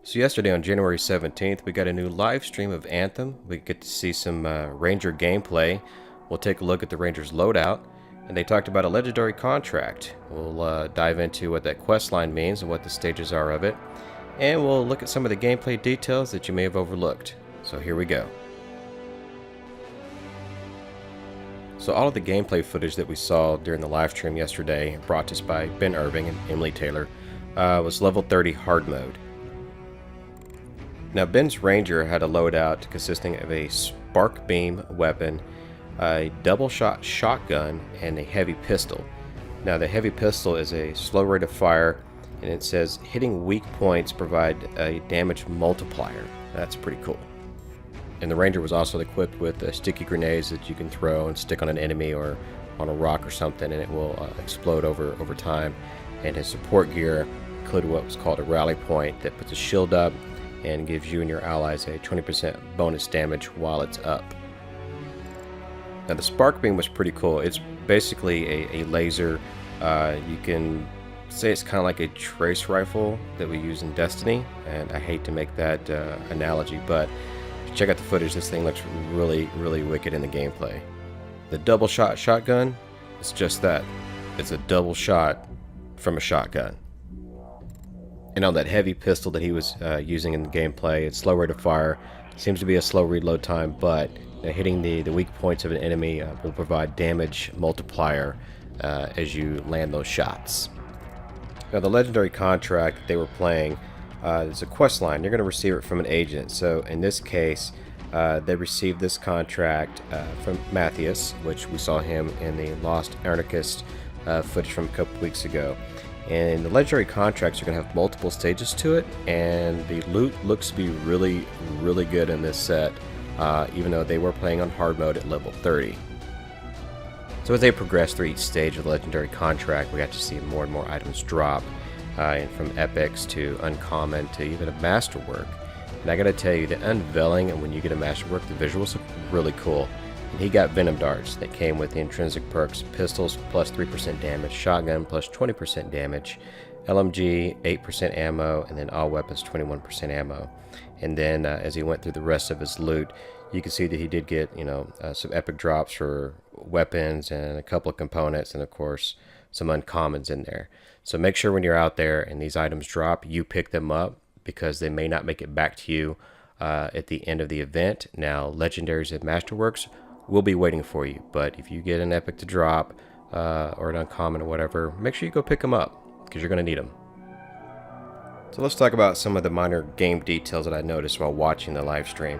So yesterday on January 17th, we got a new live stream of Anthem. We get to see some Ranger gameplay. We'll take a look at the Ranger's loadout, and they talked about a legendary contract. We'll dive into what that quest line means and what the stages are of it, and we'll look at some of the gameplay details that you may have overlooked. So here we go. So all of the gameplay footage that we saw during the live stream yesterday, brought to us by Ben Irving and Emily Taylor, was level 30 hard mode. Now Ben's Ranger had a loadout consisting of a spark beam weapon, a double shot shotgun, and a heavy pistol. Now the heavy pistol is a slow rate of fire, and it says hitting weak points provide a damage multiplier. That's pretty cool. And the Ranger was also equipped with sticky grenades that you can throw and stick on an enemy or on a rock or something, and it will explode over time. And his support gear included what was called a rally point that puts a shield up and gives you and your allies a 20% bonus damage while it's up. Now the spark beam was pretty cool. It's basically a laser. You can say it's kind of like a trace rifle that we use in Destiny, and I hate to make that analogy, but if you check out the footage, this thing looks really wicked in the gameplay. The double shot shotgun, it's just that. It's a double shot from a shotgun. And on that heavy pistol that he was using in the gameplay, it's slow rate of fire, seems to be a slow reload time, but hitting the weak points of an enemy will provide damage multiplier as you land those shots. Now the legendary contract that they were playing is a quest line. You're going to receive it from an agent. So in this case, they received this contract from Matthias, which we saw him in the Lost Anarchist footage from a couple weeks ago. And the legendary contracts are going to have multiple stages to it, and the loot looks to be really good in this set, even though they were playing on hard mode at level 30. So as they progress through each stage of the legendary contract, we got to see more and more items drop, and from epics to uncommon to even a masterwork. And I gotta tell you, the unveiling and when you get a masterwork, the visuals look really cool. And he got venom darts that came with the intrinsic perks: pistols plus 3% damage, shotgun plus 20% damage, LMG 8% ammo, and then all weapons 21% ammo. And then as he went through the rest of his loot, you can see that he did get, some epic drops for weapons and a couple of components, and of course some uncommons in there. So make sure when you're out there and these items drop, you pick them up, because they may not make it back to you at the end of the event. Now legendaries and masterworks will be waiting for you, but if you get an epic to drop or an uncommon or whatever, make sure you go pick them up, because you're going to need them. So let's talk about some of the minor game details that I noticed while watching the live stream.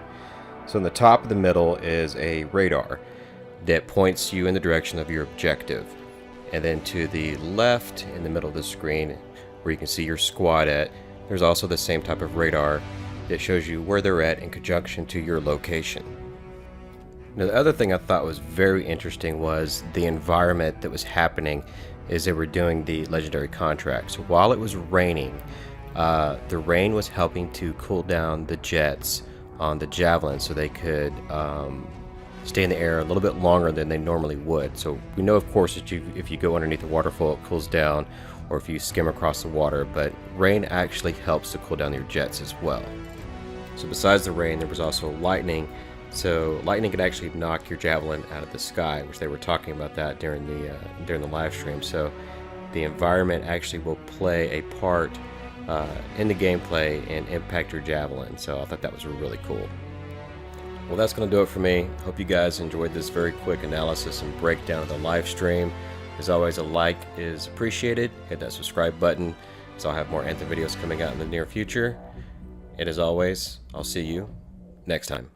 So in the top of the middle is a radar that points you in the direction of your objective, and then to the left in the middle of the screen where you can see your squad at, there's also the same type of radar that shows you where they're at in conjunction to your location. Now the other thing I thought was very interesting was the environment that was happening as they were doing the legendary contracts. While it was raining, the rain was helping to cool down the jets on the javelin so they could stay in the air a little bit longer than they normally would. So we know, of course, that if you go underneath the waterfall, it cools down, or if you skim across the water, but rain actually helps to cool down your jets as well. So besides the rain, there was also lightning. So lightning could actually knock your javelin out of the sky, which they were talking about that during the live stream. So the environment actually will play a part in the gameplay and impact your javelin. So I thought that was really cool. Well, that's going to do it for me. Hope you guys enjoyed this very quick analysis and breakdown of the live stream. As always, a like is appreciated. Hit that subscribe button, so I'll have more Anthem videos coming out in the near future. And as always, I'll see you next time.